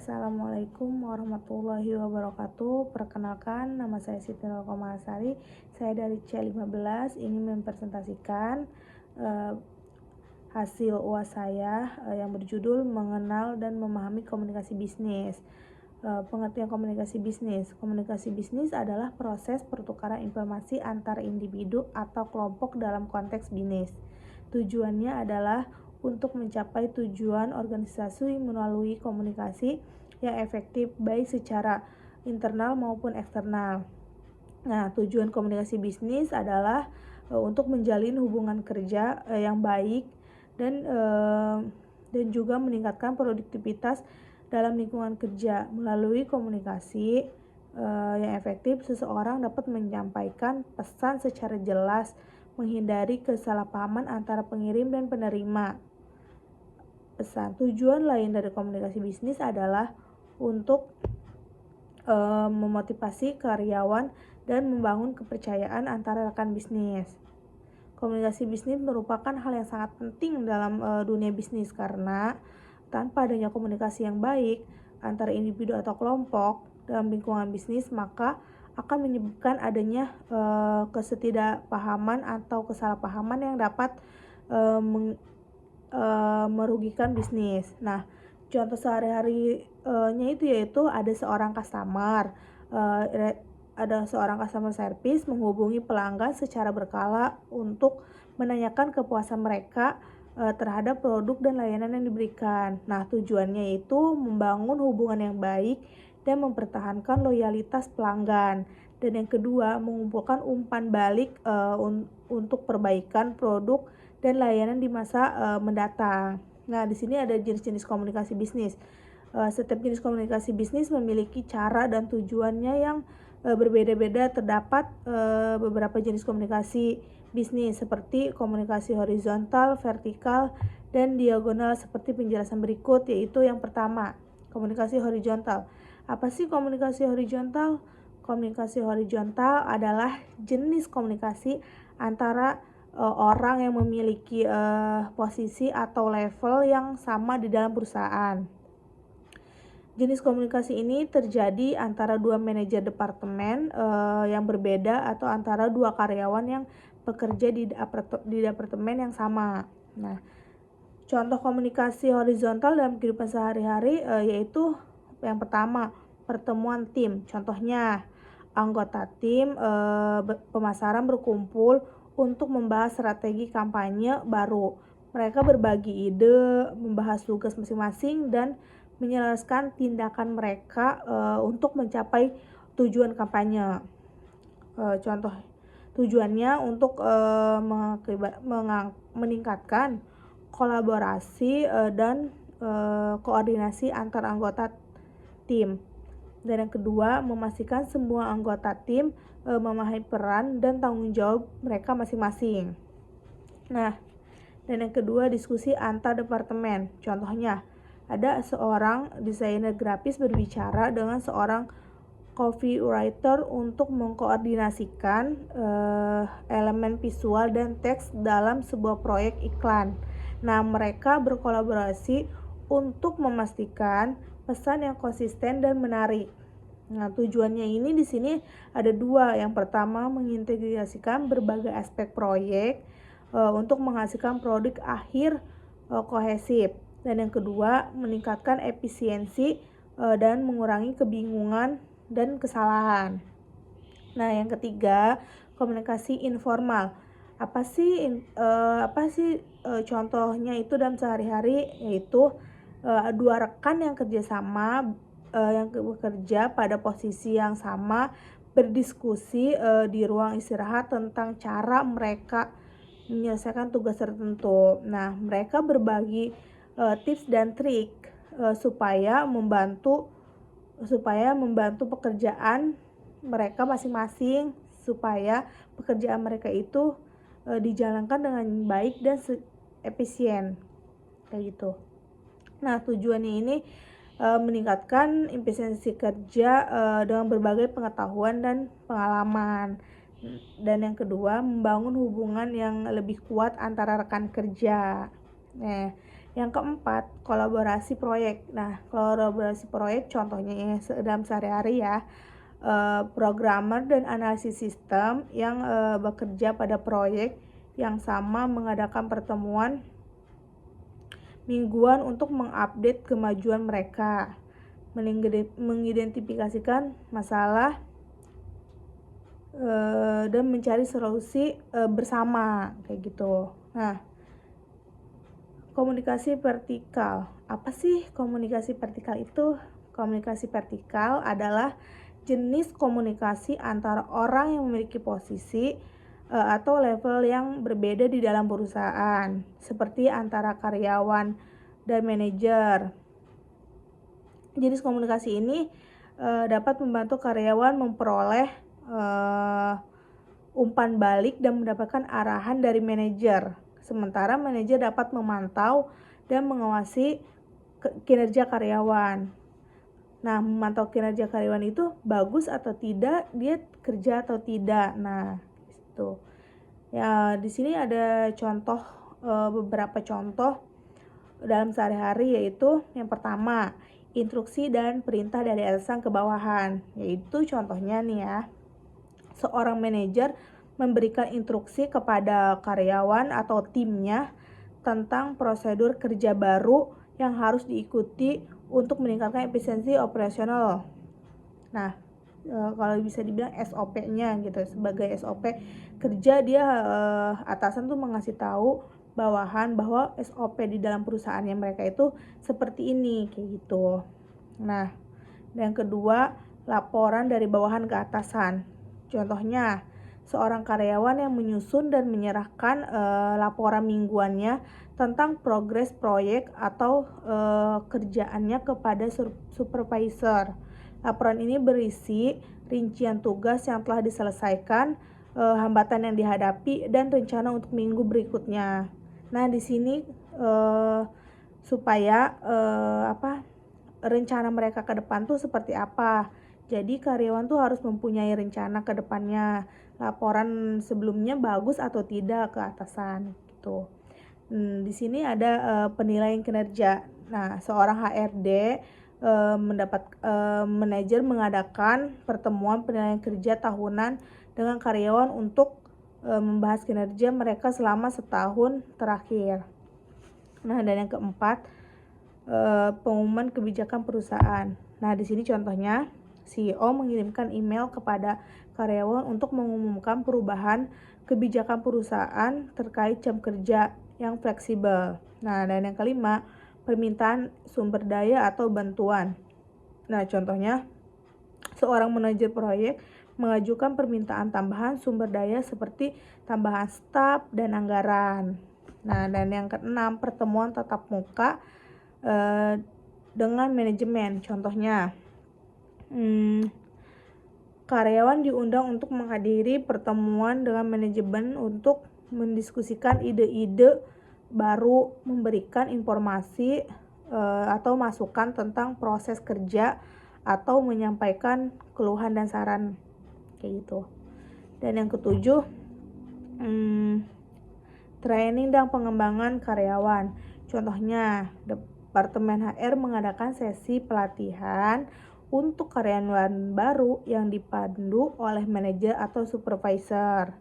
Assalamualaikum warahmatullahi wabarakatuh. Perkenalkan, nama saya Siti Nurkomalasari. Saya dari C15 ingin mempresentasikan hasil UAS saya yang berjudul Mengenal dan Memahami Komunikasi Bisnis. Pengertian komunikasi bisnis. Komunikasi bisnis adalah proses pertukaran informasi antar individu atau kelompok dalam konteks bisnis. Tujuannya adalah untuk mencapai tujuan organisasi melalui komunikasi yang efektif baik secara internal maupun eksternal. Nah, tujuan komunikasi bisnis adalah untuk menjalin hubungan kerja yang baik dan juga meningkatkan produktivitas dalam lingkungan kerja. Melalui komunikasi yang efektif, seseorang dapat menyampaikan pesan secara jelas, menghindari kesalahpahaman antara pengirim dan penerima pesan. Tujuan lain dari komunikasi bisnis adalah untuk memotivasi karyawan dan membangun kepercayaan antara rekan bisnis. Komunikasi bisnis merupakan hal yang sangat penting dalam dunia bisnis karena tanpa adanya komunikasi yang baik antara individu atau kelompok dalam lingkungan bisnis, maka akan menyebabkan adanya ketidakpahaman atau kesalahpahaman yang dapat merugikan bisnis. Nah, contoh sehari-harinya itu yaitu ada seorang customer service menghubungi pelanggan secara berkala untuk menanyakan kepuasan mereka terhadap produk dan layanan yang diberikan. Nah, tujuannya itu membangun hubungan yang baik dan mempertahankan loyalitas pelanggan. Dan yang kedua, mengumpulkan umpan balik untuk perbaikan produk dan layanan di masa mendatang. Nah, di sini ada jenis-jenis komunikasi bisnis. Setiap jenis komunikasi bisnis memiliki cara dan tujuannya yang berbeda-beda. Terdapat beberapa jenis komunikasi bisnis seperti komunikasi horizontal, vertikal, dan diagonal seperti penjelasan berikut, yaitu yang pertama, komunikasi horizontal. Apa sih komunikasi horizontal? Komunikasi horizontal adalah jenis komunikasi antara orang yang memiliki posisi atau level yang sama di dalam perusahaan. Jenis komunikasi ini terjadi antara dua manajer departemen yang berbeda atau antara dua karyawan yang bekerja di departemen yang sama. Nah, contoh komunikasi horizontal dalam kehidupan sehari-hari yaitu yang pertama, pertemuan tim. Contohnya, anggota tim pemasaran berkumpul untuk membahas strategi kampanye baru. Mereka berbagi ide, membahas tugas masing-masing, dan menjelaskan tindakan mereka untuk mencapai tujuan kampanye. Contoh tujuannya untuk meningkatkan kolaborasi dan koordinasi antar anggota tim. Dan yang kedua, memastikan semua anggota tim memahami peran dan tanggung jawab mereka masing-masing. Nah, dan yang kedua, diskusi antar departemen. Contohnya, ada seorang desainer grafis berbicara dengan seorang copywriter untuk mengkoordinasikan elemen visual dan teks dalam sebuah proyek iklan. Nah, mereka berkolaborasi untuk memastikan pesan yang konsisten dan menarik. Nah, tujuannya ini di sini ada dua. Yang pertama, mengintegrasikan berbagai aspek proyek untuk menghasilkan produk akhir kohesif. Dan yang kedua, meningkatkan efisiensi dan mengurangi kebingungan dan kesalahan. Nah, yang ketiga, komunikasi informal. Apa sih contohnya itu dalam sehari-hari, yaitu dua rekan yang kerjasama yang bekerja pada posisi yang sama berdiskusi di ruang istirahat tentang cara mereka menyelesaikan tugas tertentu. Nah, mereka berbagi tips dan trik supaya membantu pekerjaan mereka masing-masing, supaya pekerjaan mereka itu dijalankan dengan baik dan efisien, kayak gitu. Nah, tujuannya ini meningkatkan efisiensi kerja dengan berbagai pengetahuan dan pengalaman. Dan yang kedua, membangun hubungan yang lebih kuat antara rekan kerja. Nah, Yang keempat, kolaborasi proyek. Nah, kolaborasi proyek contohnya yang dalam sehari-hari ya, programmer dan analisis sistem yang bekerja pada proyek yang sama mengadakan pertemuan mingguan untuk mengupdate kemajuan mereka, mengidentifikasikan masalah dan mencari solusi bersama kayak gitu. Nah, komunikasi vertikal. Apa sih komunikasi vertikal itu? Komunikasi vertikal adalah jenis komunikasi antara orang yang memiliki posisi atau level yang berbeda di dalam perusahaan, seperti antara karyawan dan manajer. Jenis komunikasi ini dapat membantu karyawan memperoleh umpan balik dan mendapatkan arahan dari manajer. Sementara manajer dapat memantau dan mengawasi kinerja karyawan. Nah, memantau kinerja karyawan itu bagus atau tidak, dia kerja atau tidak. Nah, itu. Ya, di sini ada contoh beberapa contoh dalam sehari-hari, yaitu yang pertama, instruksi dan perintah dari atasan ke bawahan. Yaitu contohnya nih ya, seorang manajer memberikan instruksi kepada karyawan atau timnya tentang prosedur kerja baru yang harus diikuti untuk meningkatkan efisiensi operasional. Nah, kalau bisa dibilang SOP-nya gitu, sebagai SOP kerja dia atasan tuh mengasih tahu bawahan bahwa SOP di dalam perusahaannya mereka itu seperti ini kayak gitu. Nah, yang kedua, laporan dari bawahan ke atasan. Contohnya, seorang karyawan yang menyusun dan menyerahkan laporan mingguannya tentang progres proyek atau kerjaannya kepada supervisor. Laporan ini berisi rincian tugas yang telah diselesaikan, hambatan yang dihadapi, dan rencana untuk minggu berikutnya. Nah, di sini supaya rencana mereka ke depan tuh seperti apa. Jadi karyawan tuh harus mempunyai rencana ke depannya. Laporan sebelumnya bagus atau tidak ke atasan gitu. Di sini ada penilaian kinerja. Nah, seorang HRD manajer mengadakan pertemuan penilaian kerja tahunan dengan karyawan untuk membahas kinerja mereka selama setahun terakhir. Nah, dan yang keempat, pengumuman kebijakan perusahaan. Nah, di sini contohnya CEO mengirimkan email kepada karyawan untuk mengumumkan perubahan kebijakan perusahaan terkait jam kerja yang fleksibel. Nah, dan yang kelima, permintaan sumber daya atau bantuan. Nah, contohnya seorang manajer proyek mengajukan permintaan tambahan sumber daya seperti tambahan staf dan anggaran. Nah, dan yang keenam, pertemuan tatap muka dengan manajemen. Contohnya, karyawan diundang untuk menghadiri pertemuan dengan manajemen untuk mendiskusikan ide-ide baru, memberikan informasi atau masukan tentang proses kerja, atau menyampaikan keluhan dan saran kayak gitu. Dan yang ketujuh, training dan pengembangan karyawan. Contohnya, Departemen HR mengadakan sesi pelatihan untuk karyawan baru yang dipandu oleh manajer atau supervisor.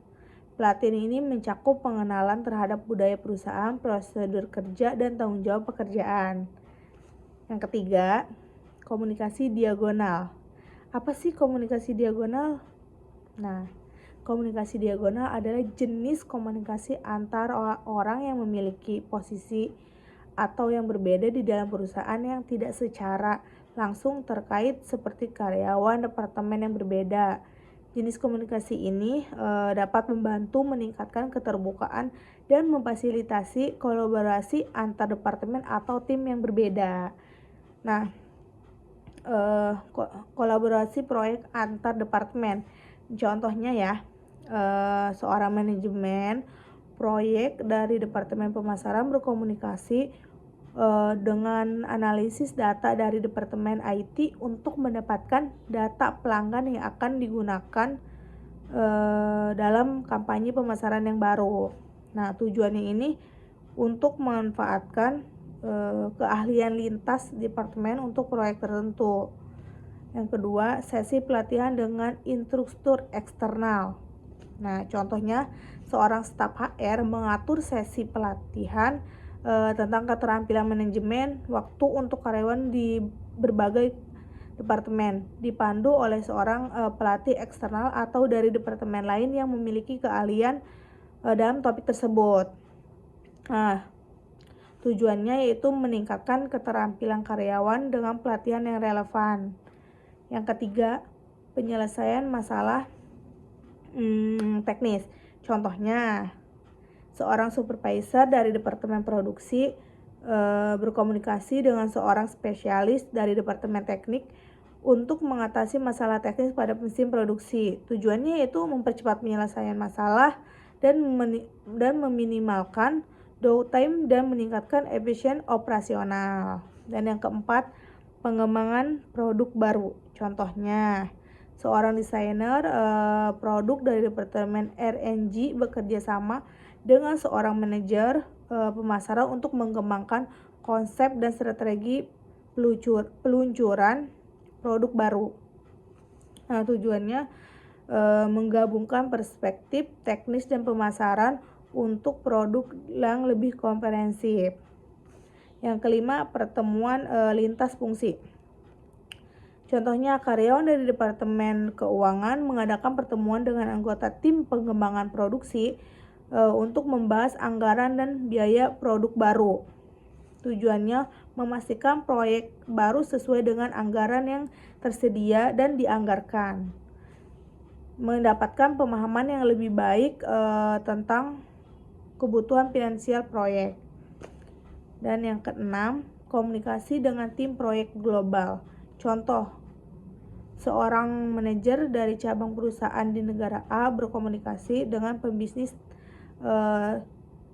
Pelatihan ini mencakup pengenalan terhadap budaya perusahaan, prosedur kerja, dan tanggung jawab pekerjaan. Yang ketiga, komunikasi diagonal. Apa sih komunikasi diagonal? Nah, komunikasi diagonal adalah jenis komunikasi antar orang yang memiliki posisi atau yang berbeda di dalam perusahaan yang tidak secara langsung terkait, seperti karyawan departemen yang berbeda. Jenis komunikasi ini dapat membantu meningkatkan keterbukaan dan memfasilitasi kolaborasi antar departemen atau tim yang berbeda. Nah, kolaborasi proyek antar departemen. Contohnya ya, seorang manajemen proyek dari departemen pemasaran berkomunikasi dengan analisis data dari departemen IT untuk mendapatkan data pelanggan yang akan digunakan dalam kampanye pemasaran yang baru. Nah, tujuannya ini untuk memanfaatkan keahlian lintas departemen untuk proyek tertentu. Yang kedua, sesi pelatihan dengan instruktur eksternal. Nah, contohnya seorang staf HR mengatur sesi pelatihan tentang keterampilan manajemen waktu untuk karyawan di berbagai departemen, dipandu oleh seorang pelatih eksternal atau dari departemen lain yang memiliki keahlian dalam topik tersebut. Nah, tujuannya yaitu meningkatkan keterampilan karyawan dengan pelatihan yang relevan. Yang ketiga, penyelesaian masalah teknis. Contohnya, seorang supervisor dari departemen produksi berkomunikasi dengan seorang spesialis dari departemen teknik untuk mengatasi masalah teknis pada mesin produksi. Tujuannya yaitu mempercepat penyelesaian masalah dan meminimalkan downtime dan meningkatkan efisien operasional. Dan yang keempat, pengembangan produk baru. Contohnya, seorang desainer produk dari departemen R&G bekerja sama dengan seorang manajer pemasaran untuk mengembangkan konsep dan strategi peluncuran produk baru. Nah, tujuannya menggabungkan perspektif teknis dan pemasaran untuk produk yang lebih komprehensif. Yang kelima, pertemuan lintas fungsi. Contohnya, karyawan dari Departemen Keuangan mengadakan pertemuan dengan anggota tim pengembangan produksi untuk membahas anggaran dan biaya produk baru. Tujuannya memastikan proyek baru sesuai dengan anggaran yang tersedia dan dianggarkan. Mendapatkan pemahaman yang lebih baik tentang kebutuhan finansial proyek. Dan yang keenam, komunikasi dengan tim proyek global. Contoh, seorang manajer dari cabang perusahaan di negara A berkomunikasi dengan pembisnis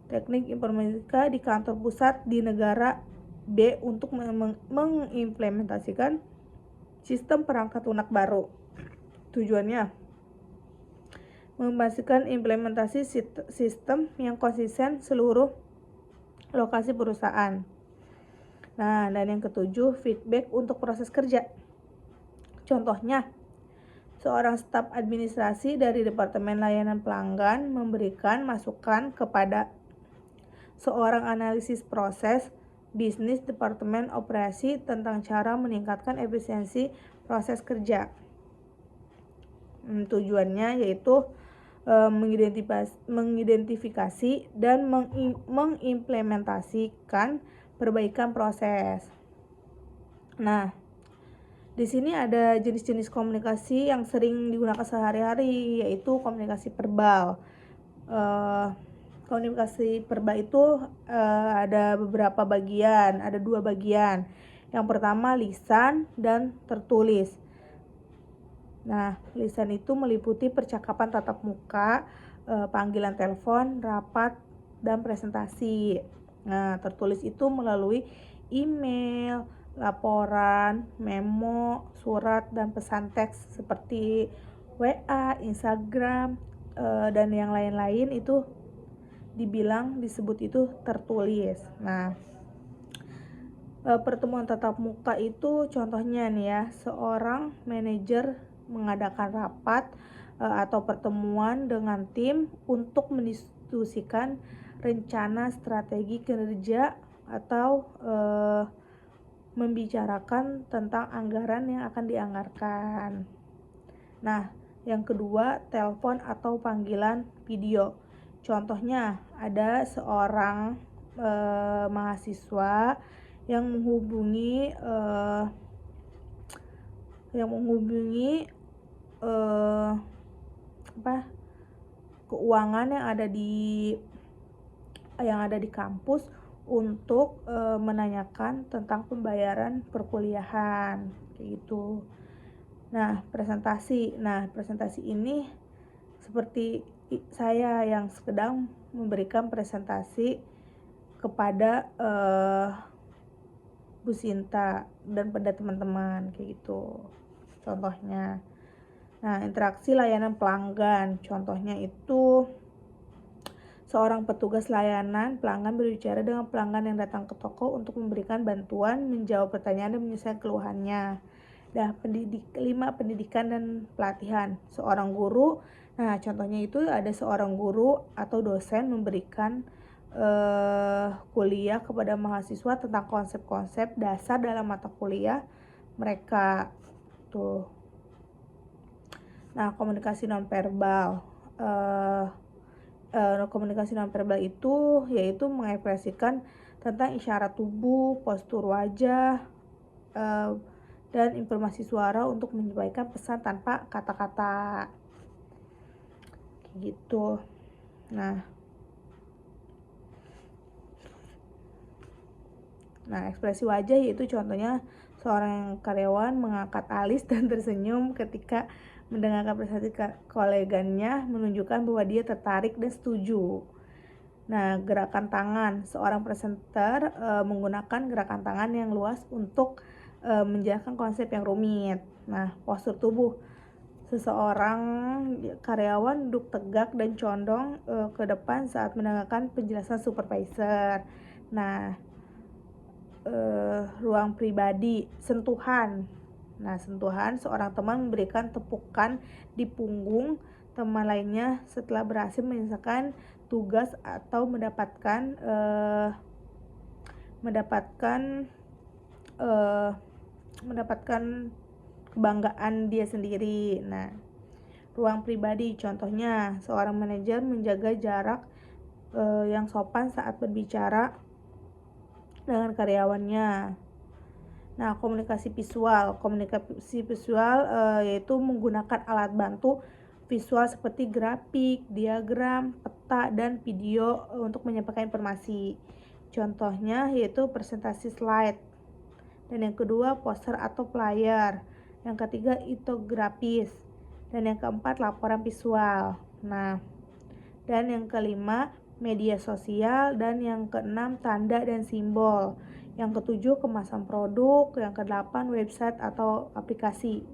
teknik informatika di kantor pusat di negara B untuk mengimplementasikan sistem perangkat lunak baru. Tujuannya memastikan implementasi sistem yang konsisten seluruh lokasi perusahaan. Nah, dan yang ketujuh, feedback untuk proses kerja. Contohnya, seorang staf administrasi dari Departemen Layanan Pelanggan memberikan masukan kepada seorang analisis proses bisnis Departemen Operasi tentang cara meningkatkan efisiensi proses kerja. Tujuannya yaitu mengidentifikasi dan mengimplementasikan perbaikan proses. Nah, di sini ada jenis-jenis komunikasi yang sering digunakan sehari-hari, yaitu komunikasi verbal. Komunikasi verbal itu ada beberapa bagian, ada 2 bagian. Yang pertama lisan dan tertulis. Nah, lisan itu meliputi percakapan tatap muka, panggilan telepon, rapat, dan presentasi. Nah, tertulis itu melalui email, laporan, memo, surat, dan pesan teks seperti WA, Instagram, dan yang lain-lain itu disebut itu tertulis. Nah, pertemuan tatap muka itu contohnya nih ya, seorang manajer mengadakan rapat atau pertemuan dengan tim untuk mendiskusikan rencana strategi kinerja atau membicarakan tentang anggaran yang akan dianggarkan. Nah, yang kedua, telepon atau panggilan video. Contohnya, ada seorang mahasiswa yang menghubungi keuangan yang ada di kampus untuk menanyakan tentang pembayaran perkuliahan kayak gitu. Nah, presentasi ini seperti saya yang sedang memberikan presentasi kepada Bu Sinta dan pada teman-teman kayak gitu. Contohnya. Nah, interaksi layanan pelanggan. Contohnya itu Seorang petugas layanan pelanggan berbicara dengan pelanggan yang datang ke toko untuk memberikan bantuan, menjawab pertanyaan, dan menyelesaikan keluhannya. Nah, 5. Pendidikan dan pelatihan. Seorang guru, nah contohnya itu ada seorang guru atau dosen memberikan kuliah kepada mahasiswa tentang konsep-konsep dasar dalam mata kuliah mereka. Tuh. Nah, komunikasi nonverbal. Komunikasi nonverbal itu yaitu mengekspresikan tentang isyarat tubuh, postur wajah, dan informasi suara untuk menyampaikan pesan tanpa kata-kata. Kayak gitu. Nah, ekspresi wajah yaitu contohnya seorang karyawan mengangkat alis dan tersenyum ketika mendengarkan presentasi koleganya, menunjukkan bahwa dia tertarik dan setuju. Nah, gerakan tangan. Seorang presenter menggunakan gerakan tangan yang luas untuk menjelaskan konsep yang rumit. Nah, postur tubuh. Seseorang karyawan duduk tegak dan condong ke depan saat mendengarkan penjelasan supervisor. Nah, ruang pribadi, sentuhan. Nah, sentuhan, seorang teman memberikan tepukan di punggung teman lainnya setelah berhasil menyelesaikan tugas atau mendapatkan kebanggaan dia sendiri. Nah, ruang pribadi, contohnya seorang manajer menjaga jarak yang sopan saat berbicara dengan karyawannya. Nah, komunikasi visual. Komunikasi visual yaitu menggunakan alat bantu visual seperti grafik, diagram, peta, dan video untuk menyampaikan informasi. Contohnya yaitu presentasi slide. Dan yang kedua, poster atau flyer. Yang ketiga, infografis. Dan yang keempat, laporan visual. Nah, dan yang kelima, media sosial. Dan yang keenam, tanda dan simbol. Yang ketujuh, kemasan produk. Yang kedelapan, website atau aplikasi.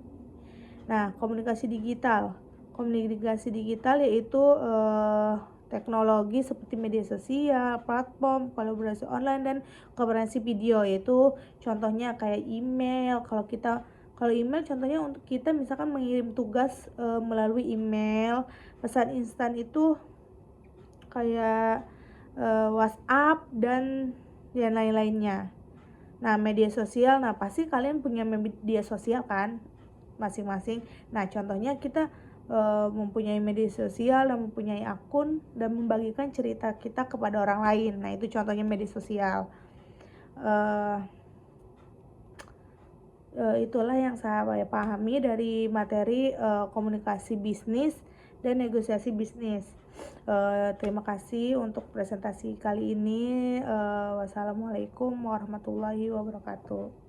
Nah, komunikasi digital. Komunikasi digital yaitu teknologi seperti media sosial, platform, kolaborasi online, dan konferensi video, yaitu contohnya kayak email. Kalau email contohnya untuk kita misalkan mengirim tugas melalui email. Pesan instan itu kayak WhatsApp dan yang lain-lainnya. Nah, media sosial, nah pasti kalian punya media sosial kan masing-masing. Nah, contohnya kita mempunyai media sosial dan mempunyai akun dan membagikan cerita kita kepada orang lain. Nah, itu contohnya media sosial. Itulah yang saya pahami dari materi komunikasi bisnis dan negosiasi bisnis. Terima kasih untuk presentasi kali ini. Wassalamualaikum warahmatullahi wabarakatuh.